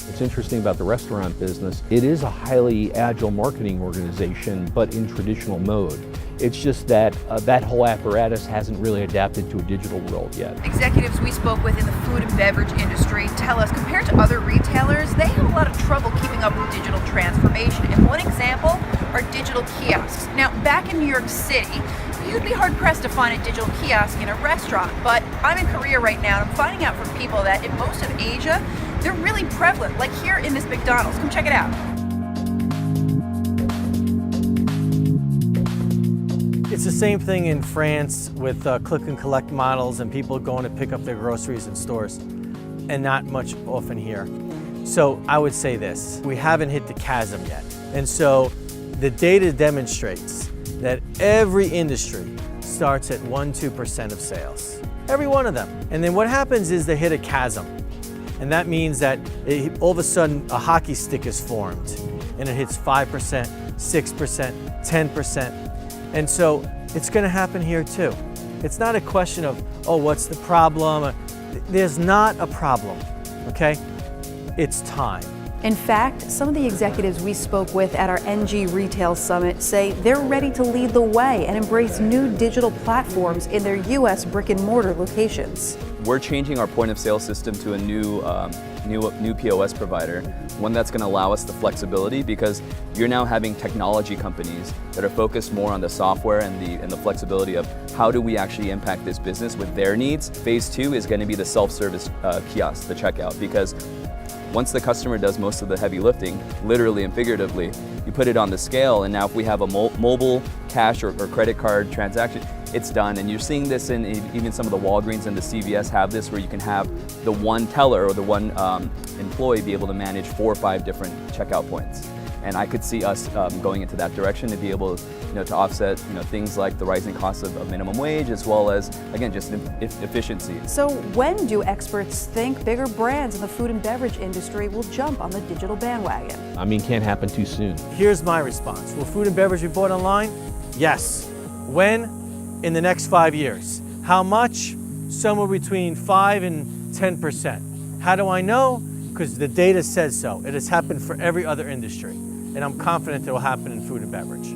What's interesting about the restaurant business, it is a highly agile marketing organization, but in traditional mode. It's just that that whole apparatus hasn't really adapted to a digital world yet. Executives we spoke with in the food and beverage industry tell us compared to other retailers, they have a lot of trouble keeping up with digital transformation. And one example are digital kiosks. Now, back in New York City, you'd be hard-pressed to find a digital kiosk in a restaurant, but I'm in Korea right now and I'm finding out from people that in most of Asia, they're really prevalent, like here in this McDonald's. Come check it out. It's the same thing in France with click and collect models and people going to pick up their groceries in stores, and not much often here. So I would say this, we haven't hit the chasm yet. And so the data demonstrates that every industry starts at 1–2% of sales. Every one of them. And then what happens is they hit a chasm. And that means that all of a sudden a hockey stick is formed and it hits 5%, 6%, 10%. And so it's going to happen here too. It's not a question of, oh, what's the problem? There's not a problem, okay? It's time. In fact, some of the executives we spoke with at our NG Retail Summit say they're ready to lead the way and embrace new digital platforms in their U.S. brick-and-mortar locations. We're changing our point of sale system to a new POS provider, one that's going to allow us the flexibility, because you're now having technology companies that are focused more on the software and the flexibility of how do we actually impact this business with their needs. Phase 2 is going to be the self-service kiosk, the checkout, because once the customer does most of the heavy lifting, literally and figuratively, you put it on the scale, and now if we have a mobile cash or credit card transaction, it's done. And you're seeing this in even some of the Walgreens and the CVS have this, where you can have the one teller or the one employee be able to manage 4 or 5 different checkout points. And I could see us going into that direction to be able, to offset, things like the rising costs of minimum wage, as well as, again, just efficiency. So when do experts think bigger brands in the food and beverage industry will jump on the digital bandwagon? I mean, can't happen too soon. Here's my response. Will food and beverage be bought online? Yes. When? In the next 5 years. How much? Somewhere between 5 and 10%. How do I know? Because the data says so. It has happened for every other industry. And I'm confident it will happen in food and beverage.